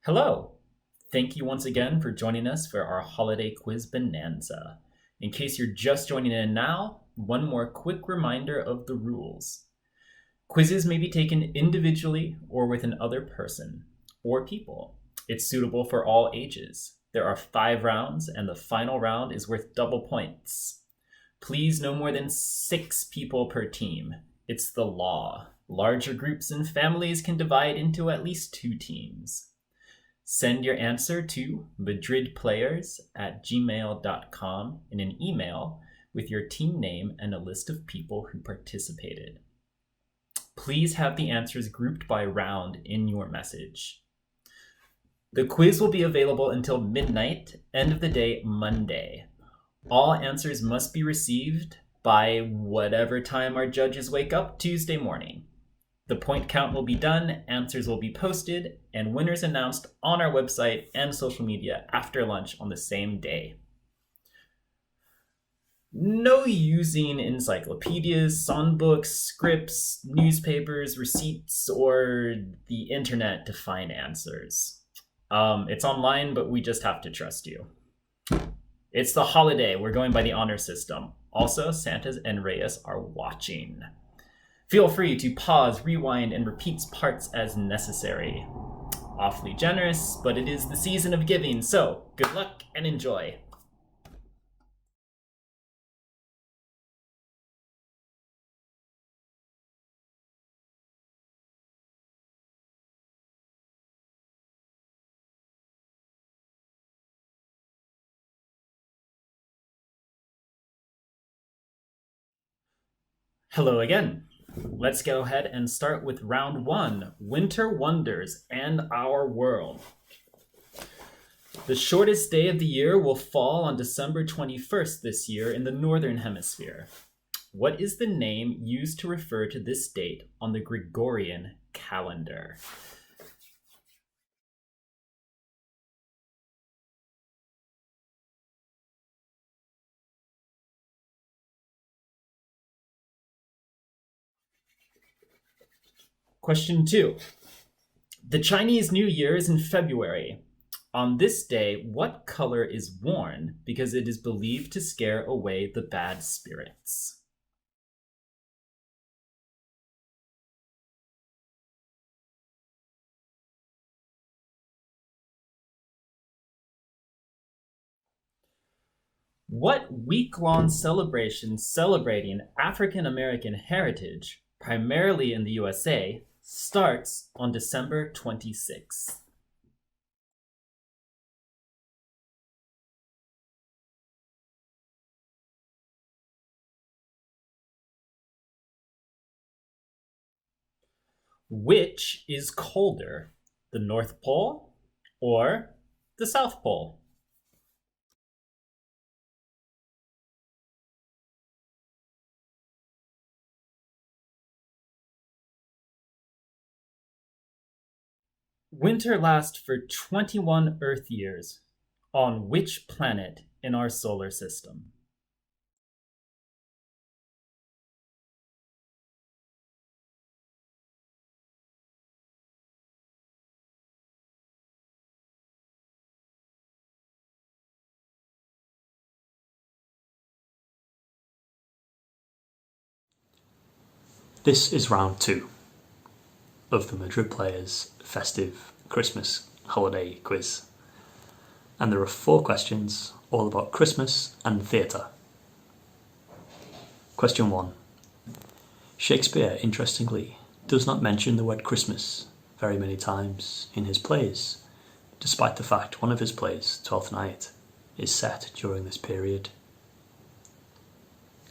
Hello! Thank you once again for joining us for our Holiday Quiz Bonanza. In case you're just joining in now, one more quick reminder of the rules. Quizzes may be taken individually or with another person or people. It's suitable for all ages. There are 5 rounds, and the final round is worth double points. Please no more than 6 people per team. It's the law. Larger groups and families can divide into at least 2 teams. Send your answer to madridplayers@gmail.com in an email with your team name and a list of people who participated. Please have the answers grouped by round in your message. The quiz will be available until midnight, end of the day, Monday. All answers must be received by whatever time our judges wake up Tuesday morning. The point count will be done, answers will be posted, and winners announced on our website and social media after lunch on the same day. No using encyclopedias, songbooks, scripts, newspapers, receipts, or the internet to find answers. It's online, but we just have to trust you. It's the holiday. We're going by the honor system. Also, Santas and Reyes are watching. Feel free to pause, rewind, and repeat parts as necessary. Awfully generous, but it is the season of giving, so good luck and enjoy. Hello again. Let's go ahead and start with round 1, Winter Wonders and Our World. The shortest day of the year will fall on December 21st this year in the Northern Hemisphere. What is the name used to refer to this date on the Gregorian calendar? Question 2. The Chinese New Year is in February. On this day, what color is worn because it is believed to scare away the bad spirits? What week-long celebration celebrating African American heritage, primarily in the USA, starts on December 26th? Which is colder, the North Pole or the South Pole? Winter lasts for 21 Earth years. On which planet in our solar system? This is round 2 of the Madrid Players festive Christmas holiday quiz. And there are 4 questions all about Christmas and theatre. Question 1. Shakespeare, interestingly, does not mention the word Christmas very many times in his plays, despite the fact one of his plays, Twelfth Night, is set during this period.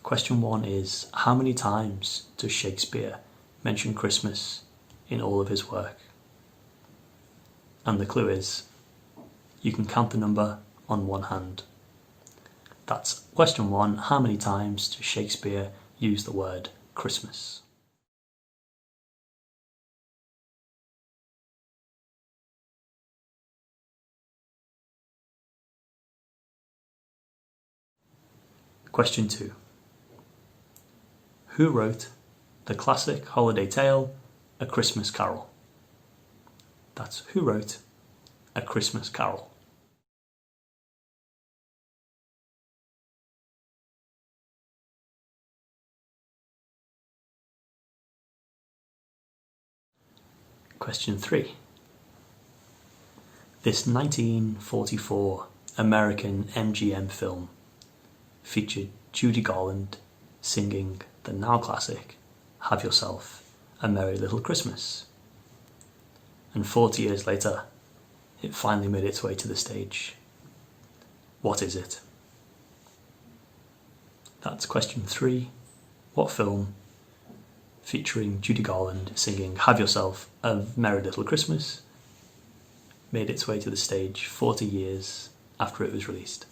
Question 1 is, how many times does Shakespeare mention Christmas in all of his work? And the clue is, you can count the number on one hand. That's question 1, how many times does Shakespeare use the word Christmas? Question 2. Who wrote the classic holiday tale, A Christmas Carol? That's who wrote A Christmas Carol. Question 3. This 1944 American MGM film featured Judy Garland singing the now classic Have Yourself a Merry Little Christmas. And 40 years later, it finally made its way to the stage. What is it? That's question 3. What film featuring Judy Garland singing Have Yourself a Merry Little Christmas made its way to the stage 40 years after it was released?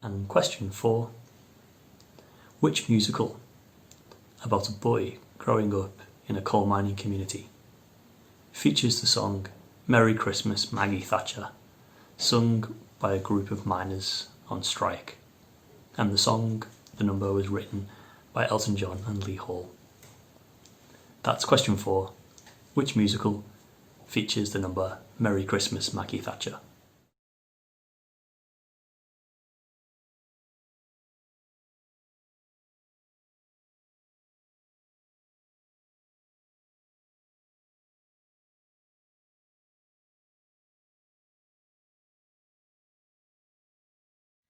And question 4. Which musical about a boy growing up in a coal mining community features the song Merry Christmas Maggie Thatcher, sung by a group of miners on strike? And the number was written by Elton John and Lee Hall. That's question 4. Which musical features the number Merry Christmas Maggie Thatcher?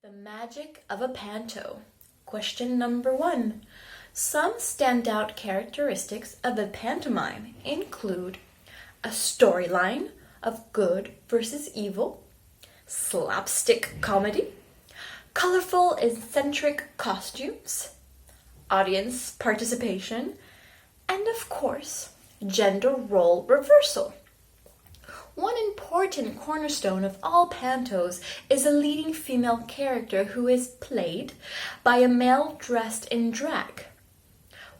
The magic of a panto. Question number 1. Some standout characteristics of a pantomime include a storyline of good versus evil, slapstick comedy, colorful eccentric costumes, audience participation, and of course, gender role reversal. One important cornerstone of all pantos is a leading female character who is played by a male dressed in drag.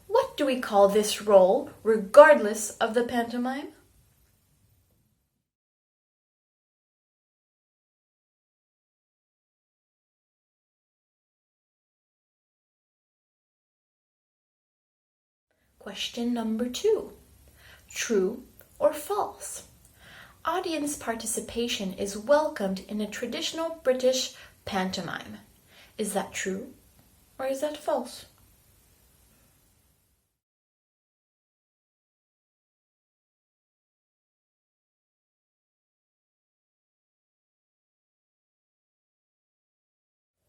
What do we call this role, regardless of the pantomime? Question number 2. True or false? Audience participation is welcomed in a traditional British pantomime. Is that true or is that false?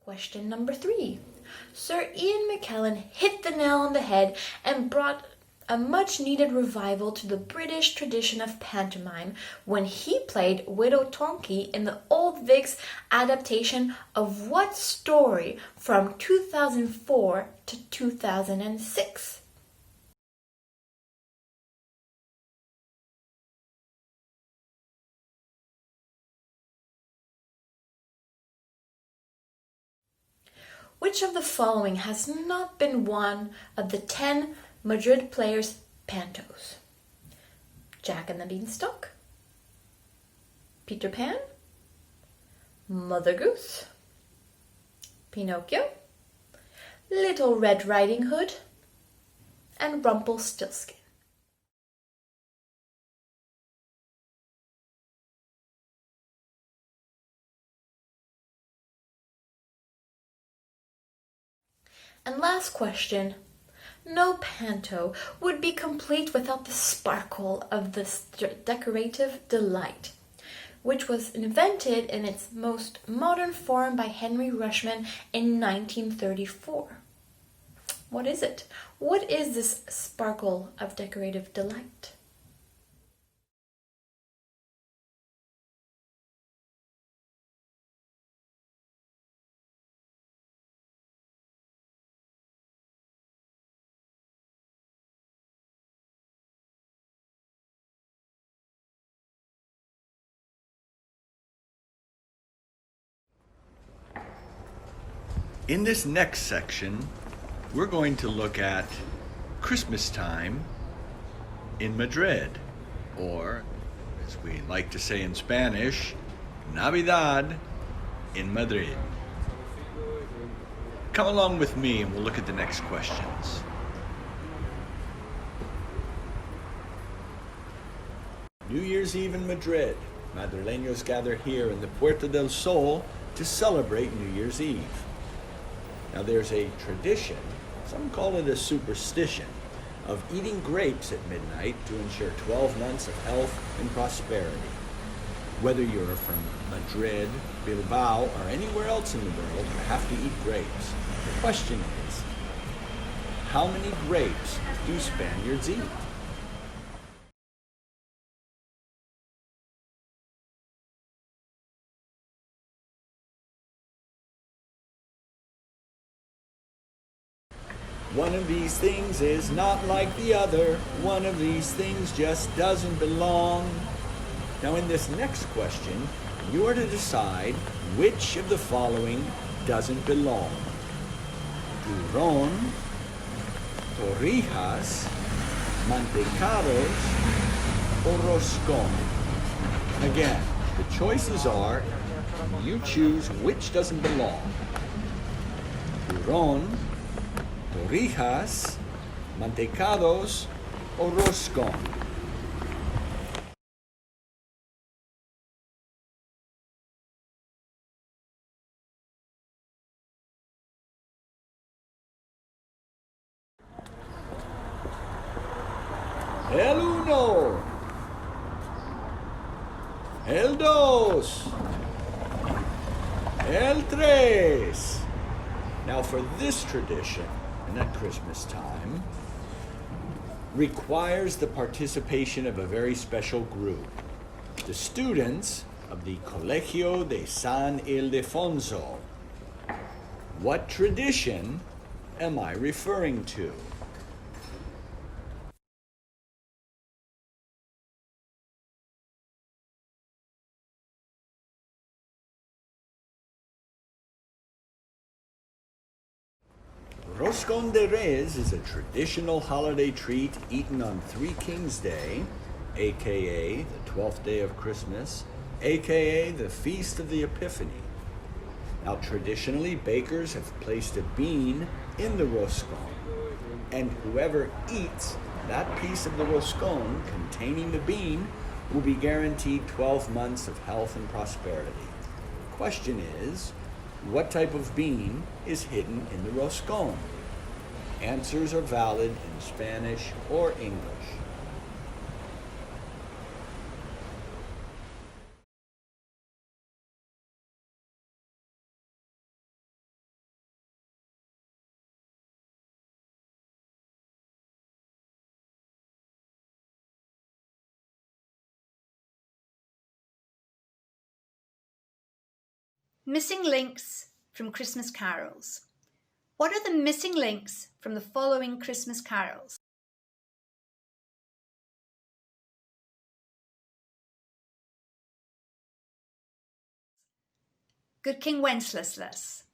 Question number 3. Sir Ian McKellen hit the nail on the head and brought a much-needed revival to the British tradition of pantomime when he played Widow Tonky in the Old Vics adaptation of what story from 2004 to 2006? Which of the following has not been one of the 10 Madrid Players' pantos? Jack and the Beanstalk, Peter Pan, Mother Goose, Pinocchio, Little Red Riding Hood, and Rumpelstiltskin. And last question. No panto would be complete without the sparkle of this decorative delight, which was invented in its most modern form by Henry Rushman in 1934. What is it? What is this sparkle of decorative delight? In this next section, we're going to look at Christmas time in Madrid, or as we like to say in Spanish, Navidad in Madrid. Come along with me and we'll look at the next questions. New Year's Eve in Madrid. Madrileños gather here in the Puerta del Sol to celebrate New Year's Eve. Now there's a tradition, some call it a superstition, of eating grapes at midnight to ensure 12 months of health and prosperity. Whether you're from Madrid, Bilbao, or anywhere else in the world, you have to eat grapes. The question is, how many grapes do Spaniards eat? One of these things is not like the other. One of these things just doesn't belong. Now in this next question, you are to decide which of the following doesn't belong. Turrón, torrijas, mantecados, or roscón. Again, the choices are, you choose which doesn't belong. Turrón, torrijas, mantecados, or roscón. El uno, el dos, el tres. Now for this tradition, and at Christmas time, requires the participation of a very special group, the students of the Colegio de San Ildefonso. What tradition am I referring to? Roscón de Reyes is a traditional holiday treat eaten on Three Kings Day, aka the 12th day of Christmas, aka the Feast of the Epiphany. Now traditionally, bakers have placed a bean in the roscón, and whoever eats that piece of the roscón containing the bean will be guaranteed 12 months of health and prosperity. The question is, what type of bean is hidden in the roscón? Answers are valid in Spanish or English. Missing links from Christmas carols. What are the missing links from the following Christmas carols? Good King Wenceslas.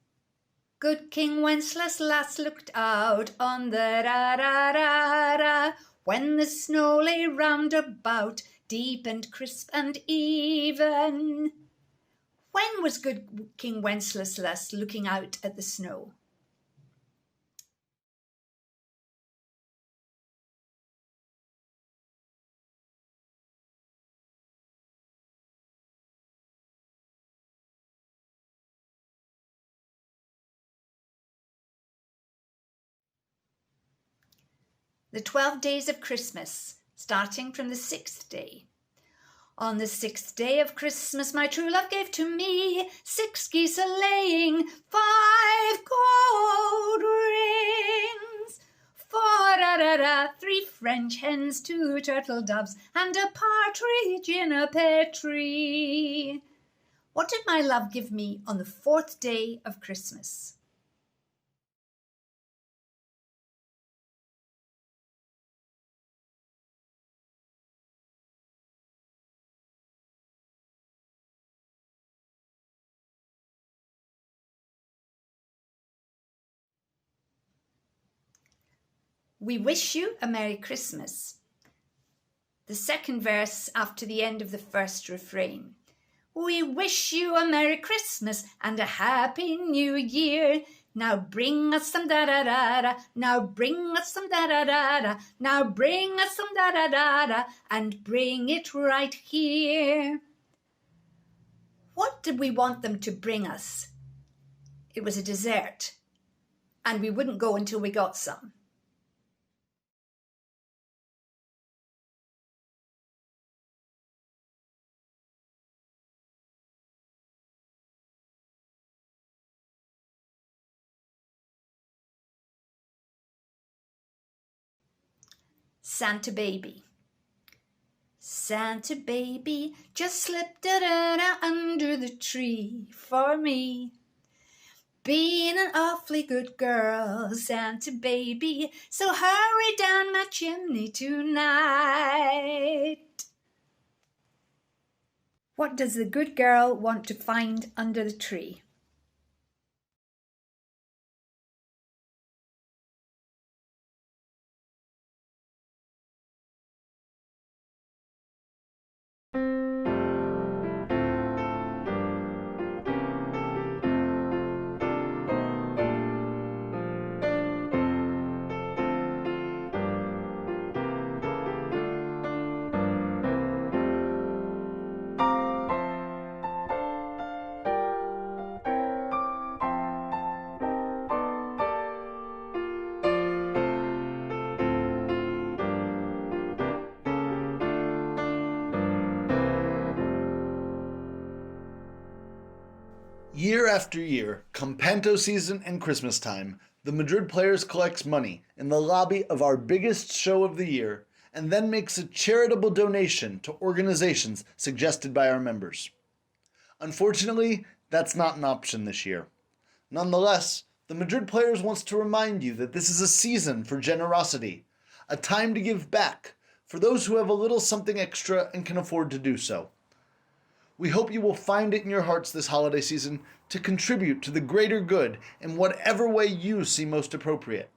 Good King Wenceslas looked out on the ra-ra-ra-ra when the snow lay round about, deep and crisp and even. When was good King Wenceslas looking out at the snow? The 12 days of Christmas, starting from the 6th day. On the 6th day of Christmas, my true love gave to me 6 geese a-laying, 5 gold rings, 3 French hens, 2 turtle doves, and a partridge in a pear tree. What did my love give me on the 4th day of Christmas? We wish you a Merry Christmas. The second verse after the end of the first refrain. We wish you a Merry Christmas and a Happy New Year. Now bring us some da-da-da-da. Now bring us some da-da-da-da. Now bring us some da-da-da-da. And bring it right here. What did we want them to bring us? It was a dessert. And we wouldn't go until we got some. Santa baby. Santa baby just slipped under the tree for me. Being an awfully good girl, Santa baby, so hurry down my chimney tonight. What does the good girl want to find under the tree? Year after year, come Panto season and Christmas time, the Madrid Players collects money in the lobby of our biggest show of the year and then makes a charitable donation to organizations suggested by our members. Unfortunately, that's not an option this year. Nonetheless, the Madrid Players wants to remind you that this is a season for generosity, a time to give back for those who have a little something extra and can afford to do so. We hope you will find it in your hearts this holiday season to contribute to the greater good in whatever way you see most appropriate.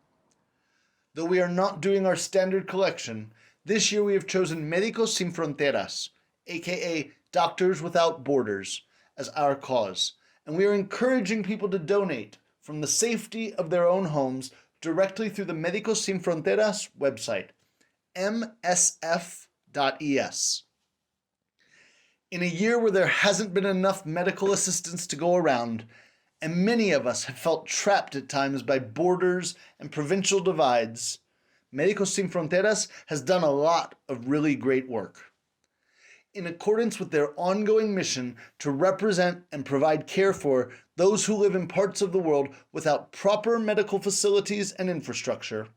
Though we are not doing our standard collection, this year we have chosen Médicos Sin Fronteras, aka Doctors Without Borders, as our cause, and we are encouraging people to donate from the safety of their own homes directly through the Médicos Sin Fronteras website, msf.es. In a year where there hasn't been enough medical assistance to go around, and many of us have felt trapped at times by borders and provincial divides, Médicos Sin Fronteras has done a lot of really great work. In accordance with their ongoing mission to represent and provide care for those who live in parts of the world without proper medical facilities and infrastructure,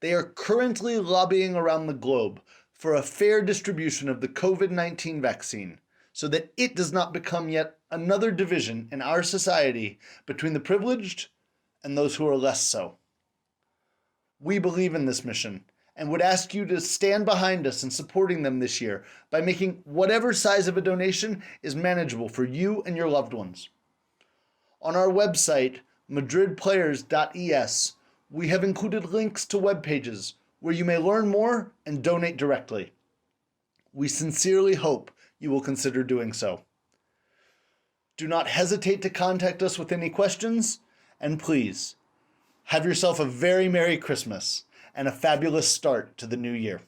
they are currently lobbying around the globe for a fair distribution of the COVID-19 vaccine, so that it does not become yet another division in our society between the privileged and those who are less so. We believe in this mission and would ask you to stand behind us in supporting them this year by making whatever size of a donation is manageable for you and your loved ones. On our website, madridplayers.es, we have included links to web pages where you may learn more and donate directly. We sincerely hope you will consider doing so. Do not hesitate to contact us with any questions, and please, have yourself a very Merry Christmas and a fabulous start to the new year.